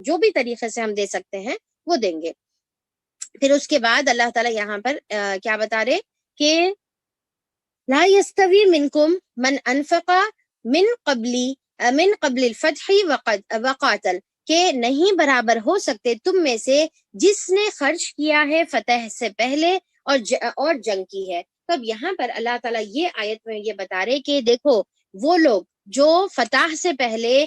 جو بھی طریقے سے ہم دے سکتے ہیں وہ دیں گے۔ پھر اس کے بعد اللہ تعالیٰ یہاں پر کیا بتا رہے کہ لا يستوي منکم من انفق من قبل الفتح وقاتل، کہ نہیں برابر ہو سکتے تم میں سے جس نے خرچ کیا ہے فتح سے پہلے اور جنگ کی ہے۔ تو اب یہاں پر اللہ تعالیٰ یہ آیت میں یہ بتا رہے کہ دیکھو وہ لوگ جو فتح سے پہلے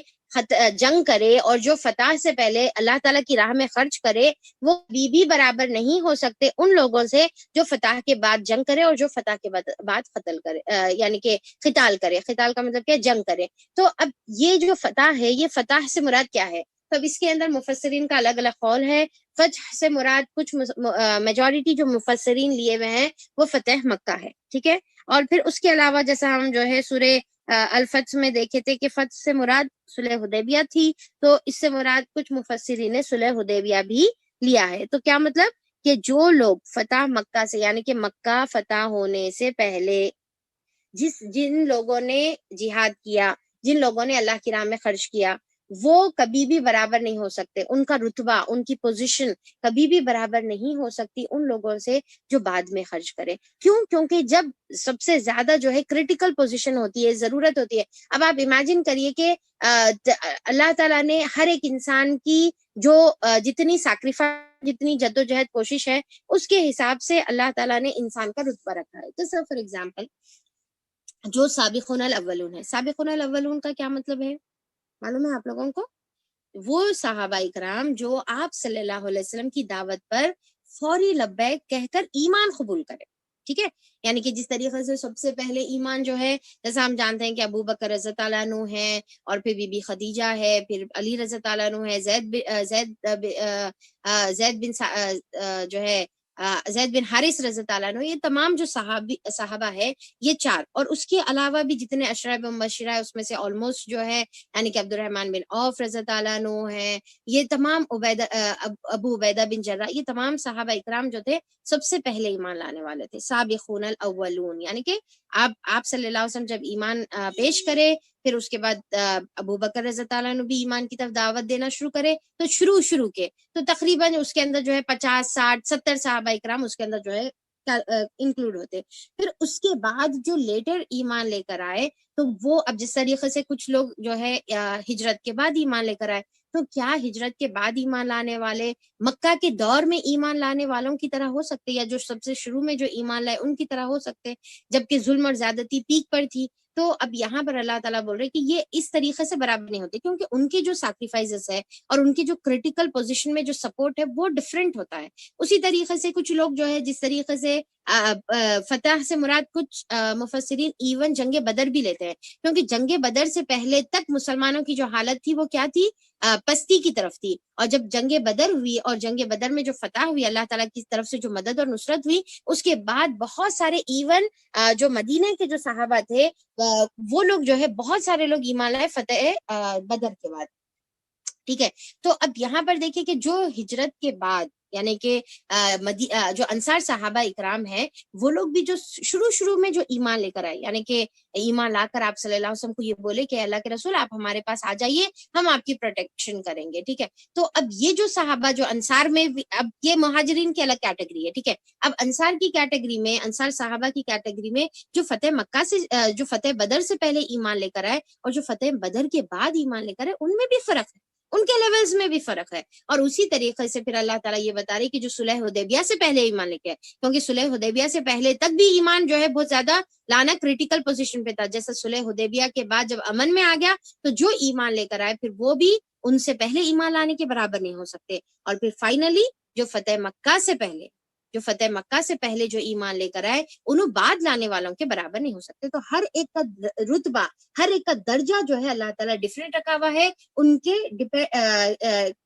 جنگ کرے اور جو فتح سے پہلے اللہ تعالیٰ کی راہ میں خرچ کرے، وہ بھی برابر نہیں ہو سکتے ان لوگوں سے جو فتح کے بعد جنگ کرے اور جو فتح کے بعد قتل کرے، یعنی کہ قتال کرے۔ قتال کا مطلب کیا؟ جنگ کرے۔ تو اب یہ جو فتح ہے، یہ فتح سے مراد کیا ہے؟ تو اب اس کے اندر مفسرین کا الگ الگ قول ہے۔ فتح سے مراد کچھ میجورٹی جو مفسرین لیے ہوئے ہیں وہ فتح مکہ ہے، ٹھیک ہے۔ اور پھر اس کے علاوہ جیسا ہم جو ہے سورہ الفتح میں دیکھے تھے کہ فتح سے مراد صلح حدیبیہ تھی، تو اس سے مراد کچھ مفسرین نے صلح حدیبیہ بھی لیا ہے۔ تو کیا مطلب کہ جو لوگ فتح مکہ سے، یعنی کہ مکہ فتح ہونے سے پہلے جن لوگوں نے جہاد کیا، جن لوگوں نے اللہ کی راہ میں خرچ کیا، وہ کبھی بھی برابر نہیں ہو سکتے، ان کا رتبہ، ان کی پوزیشن کبھی بھی برابر نہیں ہو سکتی ان لوگوں سے جو بعد میں خرچ کرے۔ کیوں؟ کیونکہ جب سب سے زیادہ جو ہے کریٹیکل پوزیشن ہوتی ہے، ضرورت ہوتی ہے۔ اب آپ امیجن کریے کہ اللہ تعالیٰ نے ہر ایک انسان کی جو جتنی سیکریفائس، جتنی جدوجہد کوشش ہے، اس کے حساب سے اللہ تعالیٰ نے انسان کا رتبہ رکھا ہے۔ تو سر فار ایگزامپل جو سابقون الاولون ہے، سابقون الاولون کا کیا مطلب ہے معلوم ہے آپ لوگوں کو؟ وہ صحابہ اکرام جو آپ صلی اللہ علیہ وسلم کی دعوت پر فوری لبیک کہہ کر ایمان قبول کرے، ٹھیک ہے۔ یعنی کہ جس طریقے سے سب سے پہلے ایمان جو ہے، جیسا ہم جانتے ہیں کہ ابو بکر رضی اللہ عنہ ہے، اور پھر بی بی خدیجہ ہے، پھر علی رضی اللہ عنہ ہے، زید بن جو ہے زید بن حارث رضی اللہ عنہ، یہ تمام جو صحابہ ہے یہ چار، اور اس کے علاوہ بھی جتنے عشرہ مبشرہ ہے اس میں سے آلموسٹ جو ہے یعنی کہ عبد الرحمن بن عوف رضی اللہ عنہ ہے، یہ تمام ابو عبیدہ بن جراح، یہ تمام صحابہ اکرام جو تھے سب سے پہلے ایمان لانے والے تھے، سابقون الاولون۔ یعنی کہ آپ صلی اللہ علیہ وسلم جب ایمان پیش کرے، پھر اس کے بعد ابو بکر رضی اللہ عنہ بھی ایمان کی طرف دعوت دینا شروع کرے، تو شروع کے تو تقریباً اس کے اندر جو ہے 50 60 70 صحابہ اکرام اس کے اندر جو ہے انکلوڈ ہوتے۔ پھر اس کے بعد جو لیٹر ایمان لے کر آئے، تو وہ اب جس طریقے سے کچھ لوگ جو ہے ہجرت کے بعد ایمان لے کر آئے، تو کیا ہجرت کے بعد ایمان لانے والے مکہ کے دور میں ایمان لانے والوں کی طرح ہو سکتے، یا جو سب سے شروع میں جو ایمان لائے ان کی طرح ہو سکتے، جبکہ ظلم اور زیادتی پیک پر تھی؟ تو اب یہاں پر اللہ تعالیٰ بول رہے کہ یہ اس طریقے سے برابر نہیں ہوتے، کیونکہ ان کے جو سیکریفائسز ہے اور ان کی جو کریٹیکل پوزیشن میں جو سپورٹ ہے وہ ڈفرینٹ ہوتا ہے۔ اسی طریقے سے کچھ لوگ جو ہے جس طریقے سے فتح سے مراد کچھ مفسرین ایون جنگ بدر بھی لیتے ہیں، کیونکہ جنگ بدر سے پہلے تک مسلمانوں کی جو حالت تھی وہ کیا تھی؟ پستی کی طرف تھی، اور جب جنگ بدر ہوئی اور جنگ بدر میں جو فتح ہوئی، اللہ تعالیٰ کی طرف سے جو مدد اور نصرت ہوئی، اس کے بعد بہت سارے ایون جو مدینہ کے جو صحابہ تھے وہ لوگ جو ہے بہت سارے لوگ ایمان لائے فتح بدر کے بعد، ٹھیک ہے۔ تو اب یہاں پر دیکھیں کہ جو ہجرت کے بعد یعنی کہ جو انصار صحابہ اکرام ہیں، وہ لوگ بھی جو شروع میں جو ایمان لے کر آئے، یعنی کہ ایمان لا کر آپ صلی اللہ علیہ وسلم کو یہ بولے کہ اللہ کے رسول آپ ہمارے پاس آ جائیے، ہم آپ کی پروٹیکشن کریں گے، ٹھیک ہے۔ تو اب یہ جو صحابہ جو انصار میں، اب یہ مہاجرین کی الگ کیٹیگری ہے، ٹھیک ہے۔ اب انصار کی کیٹیگری میں، انصار صحابہ کی کیٹیگری میں جو فتح مکہ سے جو فتح بدر سے پہلے ایمان لے کر آئے اور جو فتح بدر کے بعد ایمان لے کر آئے، ان میں بھی فرق ہے، ان کے لیولز میں بھی فرق ہے۔ اور اسی طریقے سے پھر اللہ تعالیٰ یہ بتا رہی کہ جو صلح حدیبیہ سے پہلے ایمان لے کے آئے، کیونکہ صلح حدیبیہ سے پہلے تک بھی ایمان جو ہے بہت زیادہ لانا کریٹیکل پوزیشن پہ تھا، جیسے صلح حدیبیہ کے بعد جب امن میں آ گیا تو جو ایمان لے کر آئے پھر وہ بھی ان سے پہلے ایمان لانے کے برابر نہیں ہو سکتے۔ اور پھر فائنلی جو فتح مکہ سے پہلے جو ایمان لے کر آئے، انہوں بعد لانے والوں کے برابر نہیں ہو سکتے۔ تو ہر ایک کا رتبہ، ہر ایک کا درجہ جو ہے اللہ تعالیٰ ڈفرینٹ رکھا ہوا ہے، ان کے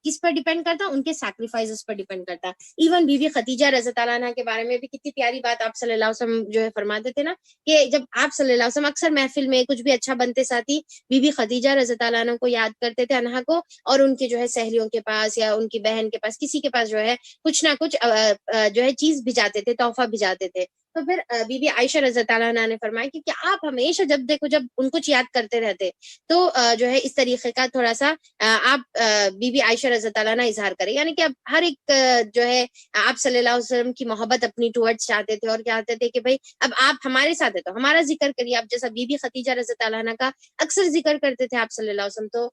کس پر ڈیپینڈ کرتا، ان کے سیکریفائسز پر ڈیپینڈ کرتا۔ ایون بی بی خدیجہ رضی اللہ عنہ کے بارے میں بھی کتنی پیاری بات آپ صلی اللہ علیہ وسلم جو ہے فرماتے تھے نا، کہ جب آپ صلی اللہ علیہ وسلم اکثر محفل میں کچھ بھی اچھا بنتے ساتھی بی بی خدیجہ رضی اللہ عنہ کو یاد کرتے تھے، انہا کو، اور ان کے جو ہے سہیلیوں کے پاس یا ان کی بہن کے پاس، کسی کے پاس جو ہے کچھ نہ کچھ جو ہے چیز بھجاتے تھے، تحفہ بھجاتے تھے۔ تو پھر بی بی عائشہ رضی اللہ عنہا نے فرمایا کہ آپ ہمیشہ جب دیکھو جب ان کو یاد کرتے رہتے تو جو ہے اس طریقے کا تھوڑا سا آپ بی بی عائشہ رضی اللہ عنہا اظہار کریں، یعنی کہ اب ہر ایک جو ہے آپ صلی اللہ علیہ وسلم کی محبت اپنی ٹورڈز چاہتے تھے اور چاہتے تھے کہ بھائی اب آپ ہمارے ساتھ ہیں تو ہمارا ذکر کریے، آپ جیسا بی بی خدیجہ رضی اللہ عنہا کا اکثر ذکر کرتے تھے آپ صلی اللہ علیہ وسلم، تو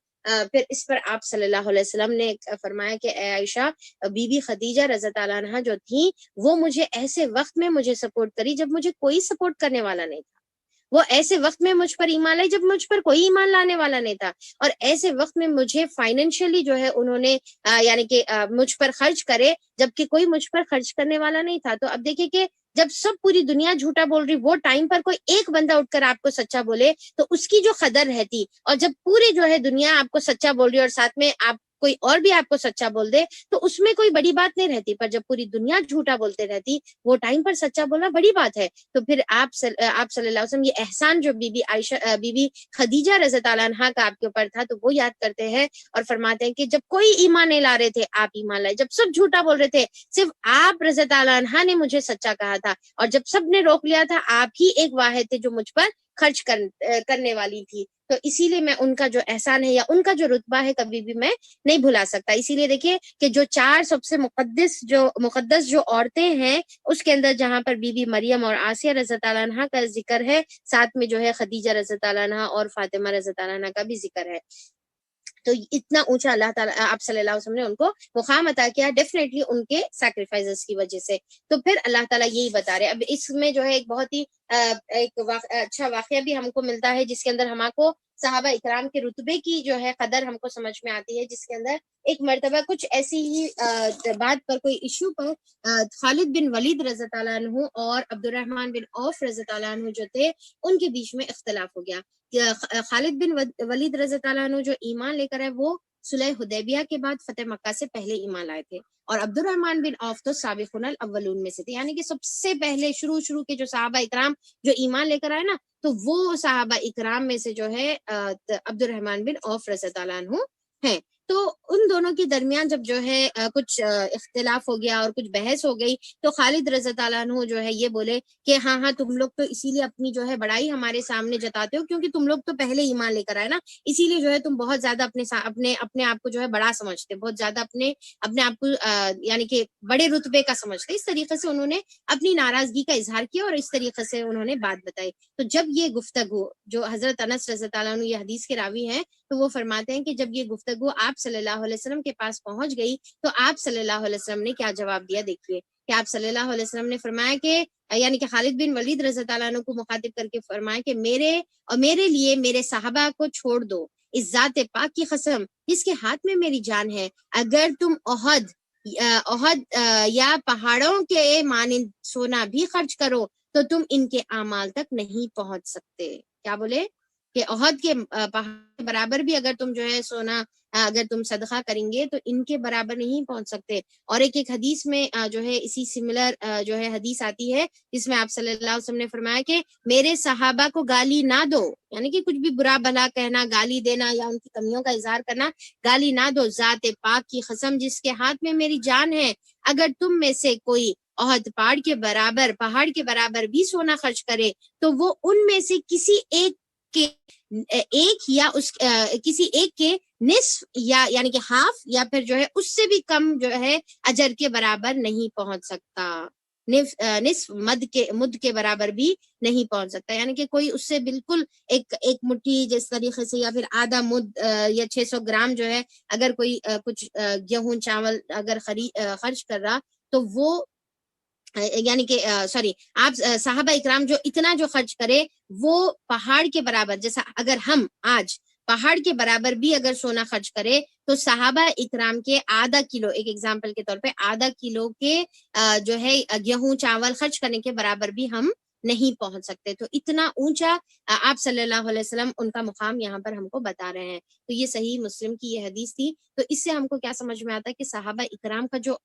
پھر اس پر آپ صلی اللہ علیہ وسلم نے فرمایا کہ اے عائشہ، بی بی خدیجہ رضی اللہ عنہا جو تھیں وہ مجھے ایسے وقت میں مجھے سپورٹ کری جب مجھے کوئی سپورٹ کرنے والا نہیں تھا، وہ ایسے وقت میں مجھ پر ایمان لائی جب مجھ پر کوئی ایمان لانے والا نہیں تھا، اور ایسے وقت میں مجھے فائنینشلی جو ہے انہوں نے یعنی کہ مجھ پر خرچ کرے جبکہ کوئی مجھ پر خرچ کرنے والا نہیں تھا۔ تو اب دیکھیں کہ جب سب پوری دنیا جھوٹا بول رہی، وہ ٹائم پر کوئی ایک بندہ اٹھ کر آپ کو سچا بولے تو اس کی جو قدر رہتی، اور جب پوری جو ہے دنیا آپ کو سچا بول رہی اور ساتھ میں آپ کوئی اور بھی آپ کو سچا بول دے تو اس میں کوئی بڑی بات نہیں رہتی، پر جب پوری دنیا جھوٹا بولتے رہتی وہ ٹائم پر سچا بولنا بڑی بات ہے۔ تو پھر آپ صلی اللہ علیہ وسلم یہ احسان جو بی بی خدیجہ رضی اللہ عنہا کا آپ کے اوپر تھا تو وہ یاد کرتے ہیں اور فرماتے ہیں کہ جب کوئی ایمان نہیں لا رہے تھے آپ ایمان لائے، جب سب جھوٹا بول رہے تھے صرف آپ رضی اللہ عنہا نے مجھے سچا کہا تھا، اور جب سب نے روک لیا تھا آپ ہی ایک واحد تھے جو مجھ پر خرچ کرنے والی تھی۔ تو اسی لیے میں ان کا جو احسان ہے یا ان کا جو رتبہ ہے کبھی بھی میں نہیں بھلا سکتا۔ اسی لیے دیکھیے کہ جو چار سب سے مقدس جو عورتیں ہیں اس کے اندر جہاں پر بی بی مریم اور آسیہ رضی اللہ عنہا کا ذکر ہے، ساتھ میں جو ہے خدیجہ رضی اللہ عنہا اور فاطمہ رضی اللہ عنہا کا بھی ذکر ہے، تو اتنا اونچا اللہ تعالیٰ آپ صلی اللہ علیہ وسلم نے ان کو مقام عطا کیا ڈیفینیٹلی ان کے سیکریفائسز کی وجہ سے۔ تو پھر اللہ تعالیٰ یہی بتا رہے، اب اس میں جو ہے ایک بہت ہی اچھا واقعہ بھی ہم کو ملتا ہے جس کے اندر ہم کو صحابہ اکرام کے رتبے کی جو ہے قدر ہم کو سمجھ میں آتی ہے، جس کے اندر ایک مرتبہ کچھ ایسی ہی بات پر کوئی ایشو پر خالد بن ولید رضی اللہ عنہ اور عبد الرحمن بن عوف رضی اللہ عنہ جو تھے ان کے بیچ میں اختلاف ہو گیا۔ خالد بن ولید رضی اللہ عنہ جو ایمان لے کر ہے وہ صلح حدیبیہ کے بعد فتح مکہ سے پہلے ایمان لائے تھے، اور عبد الرحمن بن عوف تو سابقون الاولون میں سے تھے، یعنی کہ سب سے پہلے شروع کے جو صحابہ اکرام جو ایمان لے کر آئے نا تو وہ صحابہ اکرام میں سے جو ہے عبد الرحمن بن عوف رضی اللہ عنہ ہیں۔ تو ان دونوں کے درمیان جب جو ہے کچھ اختلاف ہو گیا اور کچھ بحث ہو گئی تو خالد رضی اللہ عنہ جو ہے یہ بولے کہ ہاں تم لوگ تو اسی لیے اپنی جو ہے بڑائی ہمارے سامنے جتاتے ہو کیونکہ تم لوگ تو پہلے ایمان لے کر آئے نا، اسی لیے جو ہے تم بہت زیادہ اپنے آپ کو جو ہے بڑا سمجھتے، بہت زیادہ اپنے آپ کو یعنی کہ بڑے رتبے کا سمجھتے۔ اس طریقے سے انہوں نے اپنی ناراضگی کا اظہار کیا اور اس طریقے سے انہوں نے بات بتائی۔ تو جب یہ گفتگو جو حضرت انس رضی اللہ عنہ یہ حدیث کے راوی ہیں تو وہ فرماتے ہیں کہ جب یہ گفتگو آپ صلی اللہ علیہ وسلم کے پاس پہنچ گئی تو آپ صلی اللہ علیہ وسلم نے کیا جواب دیا، دیکھیے کہ آپ صلی اللہ علیہ وسلم نے فرمایا کہ یعنی کہ خالد بن ولید رضی اللہ عنہ کو مخاطب کر کے فرمایا کہ میرے لیے میرے صحابہ کو چھوڑ دو، اس ذات پاک کی قسم جس کے ہاتھ میں میری جان ہے، اگر تم احد یا پہاڑوں کے مانند سونا بھی خرچ کرو تو تم ان کے اعمال تک نہیں پہنچ سکتے۔ کیا بولے کہ احد کے پہاڑ کے برابر بھی اگر تم جو ہے سونا اگر تم صدقہ کریں گے تو ان کے برابر نہیں پہنچ سکتے۔ اور ایک حدیث میں جو ہے اسی سملر جو ہے حدیث آتی ہے جس میں آپ صلی اللہ علیہ وسلم نے فرمایا کہ میرے صحابہ کو گالی نہ دو، یعنی کہ کچھ بھی برا بھلا کہنا، گالی دینا یا ان کی کمیوں کا اظہار کرنا، گالی نہ دو، ذات پاک کی قسم جس کے ہاتھ میں میری جان ہے، اگر تم میں سے کوئی احد پہاڑ کے برابر بھی سونا خرچ کرے تو وہ ان میں سے کسی ایک کے نصف یا یعنی کہ ہاف یا پھر جو ہے اس سے بھی کم جو ہے اجر کے برابر نہیں پہنچ سکتا، نصف مد کے برابر بھی نہیں پہنچ سکتا، یعنی کہ کوئی اس سے بالکل ایک مٹھی جس طریقے سے یا پھر آدھا مد یا 600 گرام جو ہے اگر کوئی کچھ گیہوں چاول اگر خرچ کر رہا تو وہ یعنی کہ آپ صحابہ اکرام جو اتنا جو خرچ کرے وہ پہاڑ کے برابر، جیسا اگر ہم آج پہاڑ کے برابر بھی اگر سونا خرچ کرے تو صحابہ اکرام کے آدھا کلو، ایک ایگزامپل کے طور پہ آدھا کلو کے جو ہے گیہوں چاول خرچ کرنے کے برابر بھی ہم نہیں پہنچ سکتے۔ تو اتنا اونچا آپ صلی اللہ علیہ وسلم ان کا مقام یہاں پر ہم کو بتا رہے ہیں۔ تو یہ صحیح مسلم کی یہ حدیث تھی۔ تو اس سے ہم کو کیا سمجھ میں آتا ہے کہ صحابہ اکرام کا جو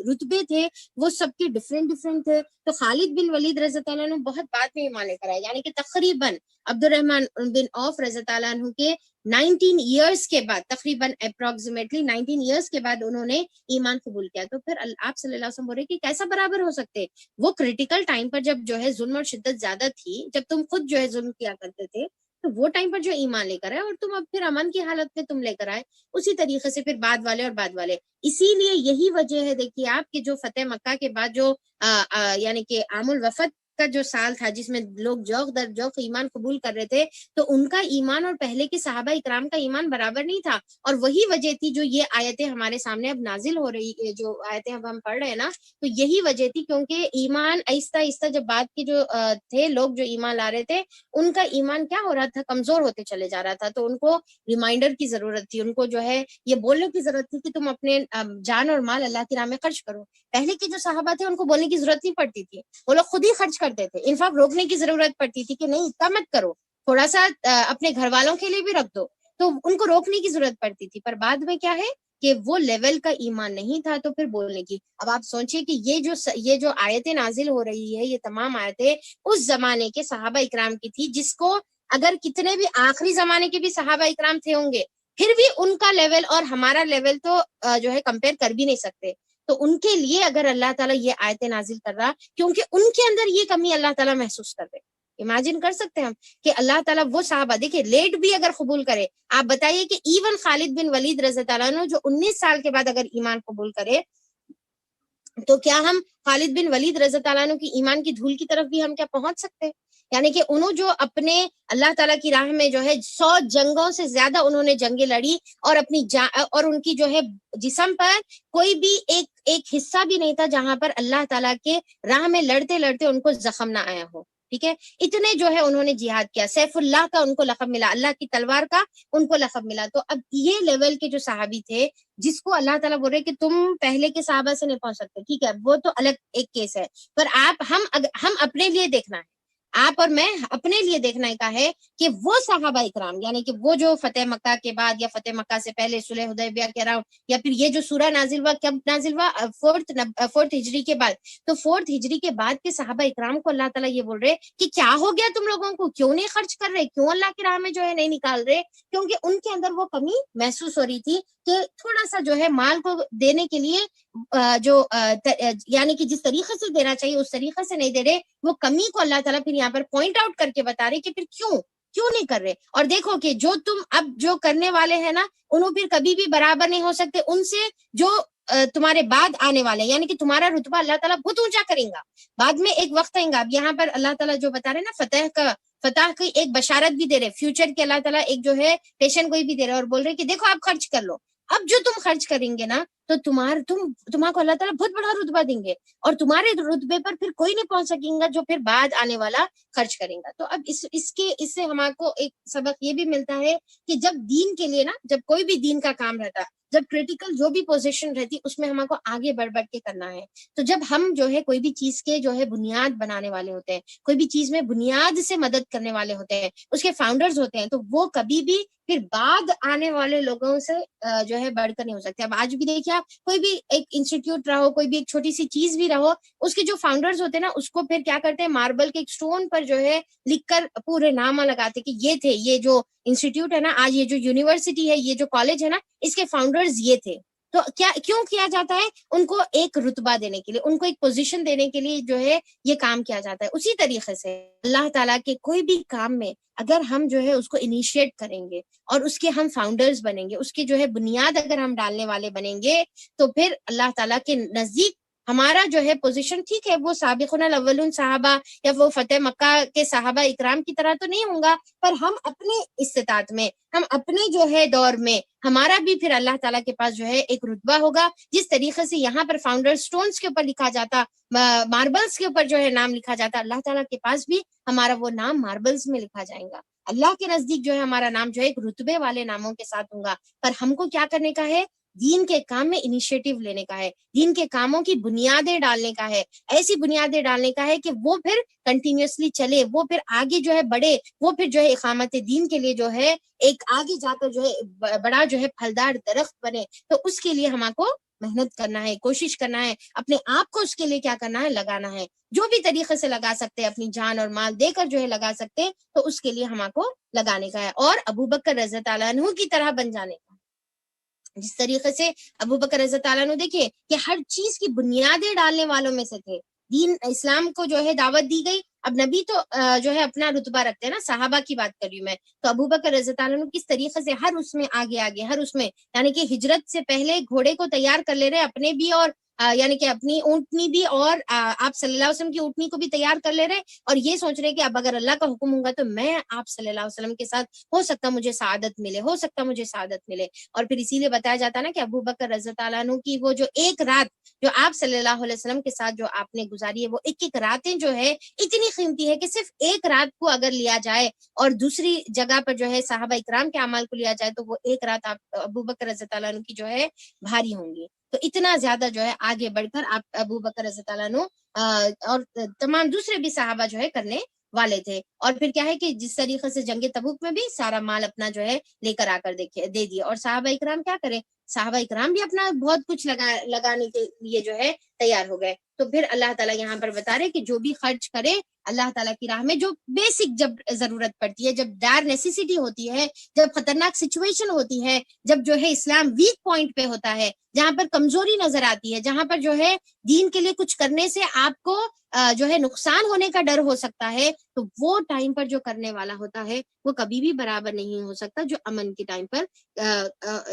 رتبے تھے وہ سب کے ڈفرینٹ تھے۔ تو خالد بن ولید رضی اللہ عنہ بہت بعد میں ایمان لے کر آئے، یعنی کہ تقریباً عبد الرحمن بن عوف رضی اللہ عنہ کے 19 ایئرس کے بعد، تقریباً اپروکسیمیٹلی 19 ایئرس کے بعد انہوں نے ایمان قبول کیا. تو پھر آپ صلی اللہ علیہ وسلم بول رہے کہ کیسا برابر ہو سکتے؟ وہ کریٹیکل ٹائم پر جب جو ہے ظلم اور شدت زیادہ تھی، جب تم خود جو ہے ظلم کیا کرتے تھے، تو وہ ٹائم پر جو ایمان لے کر آئے اور تم اب پھر امن کی حالت میں تم لے کر آئے، اسی طریقے سے پھر بعد والے اور بعد والے. اسی لیے یہی وجہ ہے، دیکھیے آپ کہ جو فتح مکہ کے بعد جو یعنی کہ عام الوفد کا جو سال تھا جس میں لوگ جوق در جوق ایمان قبول کر رہے تھے، تو ان کا ایمان اور پہلے کے صحابہ اکرام کا ایمان برابر نہیں تھا. اور وہی وجہ تھی جو یہ آیتیں ہمارے سامنے اب نازل ہو رہی ہے، جو آیتیں اب ہم پڑھ رہے ہیں نا، تو یہی وجہ تھی کیونکہ ایمان آہستہ آہستہ جب بعد کے جو تھے لوگ جو ایمان لا رہے تھے، ان کا ایمان کیا ہو رہا تھا؟ کمزور ہوتے چلے جا رہا تھا. تو ان کو ریمائنڈر کی ضرورت تھی، ان کو جو ہے یہ بولنے کی ضرورت تھی کہ تم اپنے جان اور مال اللہ کی راہ میں خرچ کرو. پہلے کے جو صحابہ تھے ان کو بولنے کی ضرورت نہیں پڑتی تھی، وہ لوگ خود ہی خرچ کرتے تھے. انفاق روکنے کی ضرورت پڑتی تھی کہ نہیں اتنا مت کرو، تھوڑا سا اپنے گھر والوں کے لیے بھی رکھ دو، تو ان کو روکنے کی ضرورت پڑتی تھی. پر بعد میں کیا ہے کہ وہ لیول کا ایمان نہیں تھا تو پھر بولنے کی. اب آپ سوچئے کہ یہ جو آیتیں نازل ہو رہی ہے، یہ تمام آیتیں اس زمانے کے صحابہ اکرام کی تھی، جس کو اگر کتنے بھی آخری زمانے کے بھی صحابہ اکرام تھے ہوں گے، پھر بھی ان کا لیول اور ہمارا لیول تو جو ہے کمپیئر کر بھی نہیں سکتے. تو ان کے لیے اگر اللہ تعالیٰ یہ آیتیں نازل کر رہا، کیونکہ ان کے اندر یہ کمی اللہ تعالیٰ محسوس کر رہے. امیجن کر سکتے ہیں ہم کہ اللہ تعالیٰ وہ صحابہ دیکھیں لیٹ بھی اگر قبول کرے. آپ بتائیے کہ ایون خالد بن ولید رضی اللہ عنہ جو 19 سال کے بعد اگر ایمان قبول کرے، تو کیا ہم خالد بن ولید رضی اللہ عنہ کی ایمان کی دھول کی طرف بھی ہم کیا پہنچ سکتے؟ یعنی کہ انہوں جو اپنے اللہ تعالیٰ کی راہ میں جو ہے 100 جنگوں سے زیادہ انہوں نے جنگیں لڑی، اور اپنی اور ان کی جو ہے جسم پر کوئی بھی ایک حصہ بھی نہیں تھا جہاں پر اللہ تعالیٰ کے راہ میں لڑتے لڑتے ان کو زخم نہ آیا ہو. ٹھیک ہے، اتنے جو ہے انہوں نے جہاد کیا، سیف اللہ کا ان کو لقب ملا، اللہ کی تلوار کا ان کو لقب ملا. تو اب یہ لیول کے جو صحابی تھے جس کو اللہ تعالیٰ بول رہے کہ تم پہلے کے صحابہ سے نہیں پہنچ سکتے، ٹھیک ہے وہ تو الگ ایک کیس ہے. پر ہم اپنے لیے دیکھنا ہے، آپ اور میں اپنے لیے دیکھنا کا ہے کہ وہ صحابہ اکرام یعنی کہ وہ جو فتح مکہ کے بعد یا فتح مکہ سے پہلے صلح حدیبیہ کے اراؤنڈ، یا پھر یہ جو سورہ نازل ہوا کب نازل ہوا؟ 4 ہجری کے بعد. تو 4 ہجری کے بعد کے صحابہ اکرام کو اللہ تعالیٰ یہ بول رہے کہ کیا ہو گیا تم لوگوں کو، کیوں نہیں خرچ کر رہے، کیوں اللہ کی راہ میں جو ہے نہیں نکال رہے؟ کیونکہ ان کے اندر وہ کمی محسوس ہو رہی تھی کہ تھوڑا سا جو ہے مال کو دینے کے لیے یعنی کہ جس طریقے سے دینا چاہیے اس طریقے سے نہیں دے رہے. وہ کمی کو اللہ تعالیٰ پھر یہاں پر پوائنٹ آؤٹ کر کے بتا رہے کہ پھر کیوں نہیں کر رہے. اور دیکھو کہ جو تم اب جو کرنے والے ہیں نا، انہوں پھر کبھی بھی برابر نہیں ہو سکتے ان سے جو تمہارے بعد آنے والے، یعنی کہ تمہارا رتبہ اللہ تعالیٰ بہت اونچا کریں گا. بعد میں ایک وقت آئیں گا. اب یہاں پر اللہ تعالیٰ جو بتا رہے نا فتح کی ایک بشارت بھی دے رہے، فیوچر کے اللہ تعالیٰ ایک جو ہے پیشن گوئی بھی دے رہے، اور بول رہے کہ دیکھو آپ خرچ کر لو. اب جو تم خرچ کریں گے نا تو تمہارا کو اللہ تعالیٰ بہت بڑا رتبہ دیں گے، اور تمہارے رتبے پر پھر کوئی نہیں پہنچ سکیں گا جو پھر بعد آنے والا خرچ کریں گا. تو اب اس سے ہمارے کو ایک سبق یہ بھی ملتا ہے کہ جب دین کے لیے نا، جب کوئی بھی دین کا کام رہتا، جب کریٹیکل جو بھی پوزیشن رہتی، اس میں ہمارے کو آگے بڑھ کے کرنا ہے. تو جب ہم جو ہے کوئی بھی چیز کے جو ہے بنیاد بنانے والے ہوتے ہیں، کوئی بھی چیز میں بنیاد سے مدد کرنے والے ہوتے ہیں، اس کے فاؤنڈرز ہوتے ہیں، تو وہ کبھی بھی پھر بعد آنے والے لوگوں سے جو ہے بڑھ کر نہیں ہو سکتے. اب آج بھی دیکھیے آپ کوئی بھی ایک انسٹیٹیوٹ رہو، کوئی بھی ایک چھوٹی سی چیز بھی رہو، اس کے جو فاؤنڈرز ہوتے ہیں نا، اس کو پھر کیا کرتے ہیں، ماربل کے ایک سٹون پر جو ہے لکھ کر پورے نام لگاتے کہ یہ تھے، یہ جو انسٹیٹیوٹ ہے نا، آج یہ جو یونیورسٹی ہے، یہ جو کالج ہے نا، اس کے فاؤنڈرز یہ تھے. تو کیوں کیا جاتا ہے؟ ان کو ایک رتبہ دینے کے لیے، ان کو ایک پوزیشن دینے کے لیے جو ہے یہ کام کیا جاتا ہے. اسی طریقے سے اللہ تعالیٰ کے کوئی بھی کام میں اگر ہم جو ہے اس کو انیشیٹ کریں گے اور اس کے ہم فاؤنڈرز بنیں گے، اس کے جو ہے بنیاد اگر ہم ڈالنے والے بنیں گے، تو پھر اللہ تعالیٰ کے نزدیک ہمارا جو ہے پوزیشن، ٹھیک ہے وہ سابقون الاولون صحابہ یا وہ فتح مکہ کے صحابہ اکرام کی طرح تو نہیں ہوں گا، پر ہم اپنے استطاعت میں، ہم اپنے جو ہے دور میں ہمارا بھی پھر اللہ تعالیٰ کے پاس جو ہے ایک رتبہ ہوگا. جس طریقے سے یہاں پر فاؤنڈر سٹونز کے اوپر لکھا جاتا، ماربلز کے اوپر جو ہے نام لکھا جاتا، اللہ تعالیٰ کے پاس بھی ہمارا وہ نام ماربلز میں لکھا جائے گا. اللہ کے نزدیک جو ہے ہمارا نام جو ہے ایک رتبے والے ناموں کے ساتھ ہوگا. پر ہم کو کیا کرنے کا ہے؟ دین کے کام میں انیشیٹو لینے کا ہے، دین کے کاموں کی بنیادیں ڈالنے کا ہے، ایسی بنیادیں ڈالنے کا ہے کہ وہ پھر کنٹینیوسلی چلے، وہ پھر آگے جو ہے بڑھے، وہ پھر جو ہے اقامت دین کے لیے جو ہے ایک آگے جا کر جو ہے بڑا جو ہے پھلدار درخت بنے. تو اس کے لیے ہمارے کو محنت کرنا ہے، کوشش کرنا ہے، اپنے آپ کو اس کے لیے کیا کرنا ہے، لگانا ہے، جو بھی طریقے سے لگا سکتے، اپنی جان اور مال دے کر جو ہے لگا سکتے، تو اس کے لیے ہم کو لگانے کا ہے، اور ابو بکر رضی اللہ عنہ کی طرح بن جانے کا۔ جس طریقے سے ابو بکر رضی اللہ عنہ دیکھیے کہ ہر چیز کی بنیادیں ڈالنے والوں میں سے تھے، دین اسلام کو جو ہے دعوت دی گئی، اب نبی تو جو ہے اپنا رتبہ رکھتے ہیں نا، صحابہ کی بات کر رہی ہوں میں، تو ابو بکر رضی اللہ عنہ کس طریقے سے ہر اس میں آگے آگے، ہر اس میں یعنی کہ ہجرت سے پہلے گھوڑے کو تیار کر لے رہے، اپنے بھی اور یعنی کہ اپنی اونٹنی بھی، اور آپ صلی اللہ علیہ وسلم کی اونٹنی کو بھی تیار کر لے رہے، اور یہ سوچ رہے کہ اب اگر اللہ کا حکم ہوگا تو میں آپ صلی اللہ علیہ وسلم کے ساتھ ہو سکتا مجھے سعادت ملے، ہو سکتا مجھے سعادت ملے۔ اور پھر اسی لیے بتایا جاتا ہے نا کہ ابو بکر رضی اللہ عنہ کی وہ جو ایک رات جو آپ صلی اللہ علیہ وسلم کے ساتھ جو آپ نے گزاری ہے، وہ ایک ایک راتیں جو ہے اتنی قیمتی ہے کہ صرف ایک رات کو اگر لیا جائے اور دوسری جگہ پر جو ہے صحابہ اکرام کے اعمال کو لیا جائے تو وہ ایک رات آپ ابو بکر رضی اللہ عنہ کی جو ہے بھاری ہوں گی۔ تو اتنا زیادہ جو ہے آگے بڑھ کر آپ ابو بکر رضی اللہ عنہ اور تمام دوسرے بھی صحابہ جو ہے کرنے والے تھے۔ اور پھر کیا ہے کہ جس طریقے سے جنگ تبوک میں بھی سارا مال اپنا جو ہے لے کر آ کر دے دیے، اور صحابہ اکرام کیا کرے، صحابہ اکرام بھی اپنا بہت کچھ لگانے کے لیے جو ہے تیار ہو گئے۔ تو پھر اللہ تعالیٰ یہاں پر بتا رہے کہ جو بھی خرچ کرے اللہ تعالیٰ کی راہ میں، جو بیسک جب ضرورت پڑتی ہے، جب ڈائر نیسیسٹی ہوتی ہے، جب خطرناک سچویشن ہوتی ہے، جب جو ہے اسلام ویک پوائنٹ پہ ہوتا ہے، جہاں پر کمزوری نظر آتی ہے، جہاں پر جو ہے دین کے لیے کچھ کرنے سے آپ کو جو ہے نقصان ہونے کا ڈر ہو سکتا ہے، تو وہ ٹائم پر جو کرنے والا ہوتا ہے وہ کبھی بھی برابر نہیں ہو سکتا جو امن کے ٹائم پر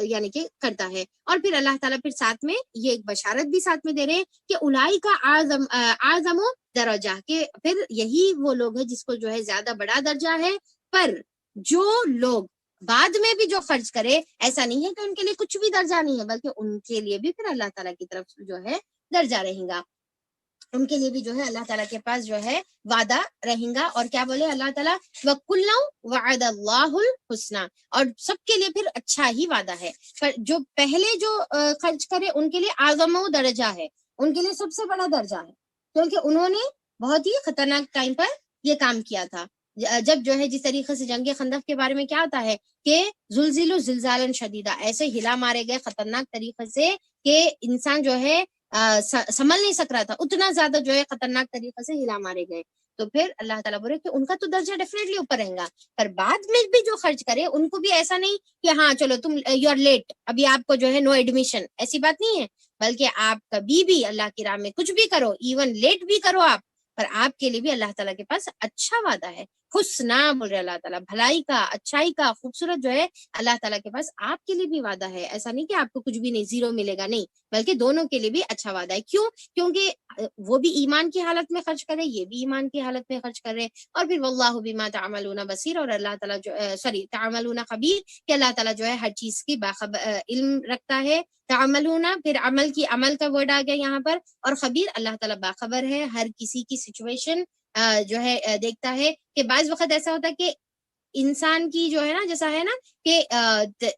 یعنی کہ کرتا ہے۔ اور پھر اللہ تعالیٰ پھر ساتھ میں یہ ایک بشارت بھی ساتھ میں دے رہے ہیں کہ اولئک اعظم درجہ، کہ پھر یہی وہ لوگ ہیں جس کو جو ہے زیادہ بڑا درجہ ہے، پر جو لوگ بعد میں بھی جو خرچ کرے، ایسا نہیں ہے کہ ان کے لیے کچھ بھی درجہ نہیں ہے، بلکہ ان کے لیے بھی پھر اللہ تعالیٰ کی طرف جو ہے درجہ رہے گا، ان کے لیے بھی جو ہے اللہ تعالیٰ کے پاس جو ہے وعدہ رہیں گا۔ اور کیا بولے اللہ تعالیٰ، وَكُلًّا وَعَدَ اللَّهُ الْحُسْنَى، اور سب کے لیے پھر اچھا ہی وعدہ ہے، پر جو پہلے جو خرچ کرے ان کے لیے اعظم درجہ ہے، ان کے لیے سب سے بڑا درجہ ہے، کیونکہ انہوں نے بہت ہی خطرناک ٹائم پر یہ کام کیا تھا۔ جب جو ہے جس طریقے سے جنگ خندق کے بارے میں کیا ہوتا ہے کہ زلزلوا زلزالا شدیدا، ایسے ہلا مارے گئے خطرناک طریقے سے کہ انسان جو ہے سنبھل نہیں سک رہا تھا، اتنا زیادہ جو ہے خطرناک طریقے سے ہلا مارے گئے۔ تو پھر اللہ تعالیٰ بولے کہ ان کا تو درجہ ڈیفینیٹلی اوپر رہے گا، پر بعد میں بھی جو خرچ کرے ان کو بھی ایسا نہیں کہ ہاں چلو تم یو آر لیٹ، ابھی آپ کو جو ہے نو ایڈمیشن، ایسی بات نہیں ہے، بلکہ آپ کبھی بھی اللہ کی راہ میں کچھ بھی کرو، ایون لیٹ بھی کرو آپ، پر آپ کے لیے بھی اللہ تعالیٰ کے پاس اچھا وعدہ ہے، حسنا بول رہے اللہ تعالیٰ، بھلائی کا، اچھائی کا، خوبصورت جو ہے اللہ تعالیٰ کے پاس آپ کے لیے بھی وعدہ ہے۔ ایسا نہیں کہ آپ کو کچھ بھی نہیں، زیرو ملے گا، نہیں، بلکہ دونوں کے لیے بھی اچھا وعدہ ہے۔ کیوں؟ کیونکہ وہ بھی ایمان کی حالت میں خرچ کرے، یہ بھی ایمان کی حالت میں خرچ کرے۔ اور پھر واللہ بما تعملون بصیر، اور اللہ تعالیٰ جو تعملون خبیر، کہ اللہ تعالیٰ جو ہے ہر چیز کی علم رکھتا ہے۔ تعملون پھر عمل کا ورڈ آ گیا یہاں پر، اور خبیر اللہ تعالیٰ باخبر ہے، ہر کسی کی سچویشن جو ہے دیکھتا ہے۔ کہ بعض وقت ایسا ہوتا ہے کہ انسان کی جو ہے نا، جیسا ہے نا کہ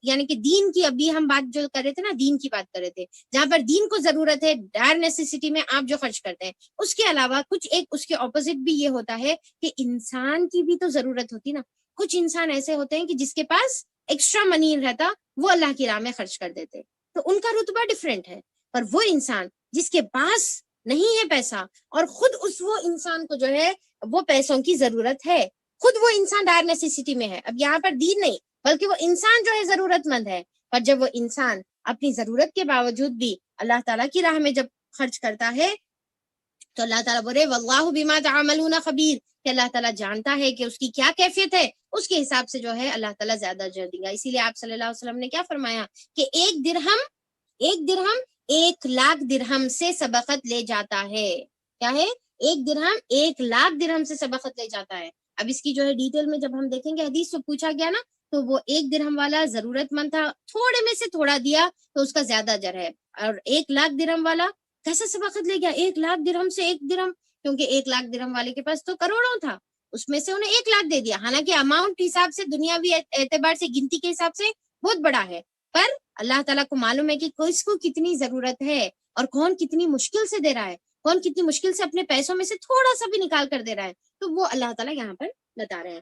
یعنی کہ دین کی، ابھی ہم بات جو کر رہے تھے نا، دین کی بات کر رہے تھے، جہاں پر دین کو ضرورت ہے، ڈائر نیسیسٹی میں آپ جو خرچ کرتے ہیں، اس کے علاوہ کچھ ایک اس کے اپوزٹ بھی یہ ہوتا ہے کہ انسان کی بھی تو ضرورت ہوتی نا۔ کچھ انسان ایسے ہوتے ہیں کہ جس کے پاس ایکسٹرا منی رہتا، وہ اللہ کی راہ میں خرچ کر دیتے، تو ان کا رتبہ ڈفرینٹ ہے۔ پر وہ انسان جس کے پاس نہیں ہے پیسہ، اور خود وہ انسان کو جو ہے وہ پیسوں کی ضرورت ہے، خود وہ انسان ڈائر نیسیسٹی میں ہے، اب یہاں پر دین نہیں بلکہ وہ انسان جو ہے ضرورت مند ہے، پر جب وہ انسان اپنی ضرورت کے باوجود بھی اللہ تعالیٰ کی راہ میں جب خرچ کرتا ہے تو اللہ تعالیٰ بولے واللہ بما تعملون خبیر، کہ اللہ تعالیٰ جانتا ہے کہ اس کی کیا کیفیت ہے، اس کے حساب سے جو ہے اللہ تعالیٰ زیادہ اجر دے گا۔ اسی لیے آپ صلی اللہ علیہ وسلم نے کیا فرمایا کہ ایک درہم 1,00,000 درہم سے سبقت لے جاتا ہے۔ کیا ہے؟ ایک درہم 1,00,000 درہم سے سبقت لے جاتا ہے۔ اب اس کی جو ہے ڈیٹیل میں جب ہم دیکھیں گے، حدیث سے پوچھا گیا نا، تو وہ 1 درہم والا ضرورت مند تھا، تھوڑے میں سے تھوڑا دیا تو اس کا زیادہ اجر ہے، اور 1,00,000 درہم والا کیسے سبقت لے گیا 1,00,000 درہم سے 1 درہم، کیونکہ 1,00,000 درہم والے کے پاس تو کروڑوں تھا، اس میں سے انہیں 1,00,000 دے دیا، حالانکہ اماؤنٹ حساب سے، دنیاوی اعتبار سے، گنتی کے حساب سے بہت بڑا ہے، پر اللہ تعالیٰ کو معلوم ہے کہ کس کو کتنی ضرورت ہے، اور کون کتنی مشکل سے دے رہا ہے، کون کتنی مشکل سے اپنے پیسوں میں سے تھوڑا سا بھی نکال کر دے رہا ہے، تو وہ اللہ تعالیٰ یہاں پر بتا رہے ہیں۔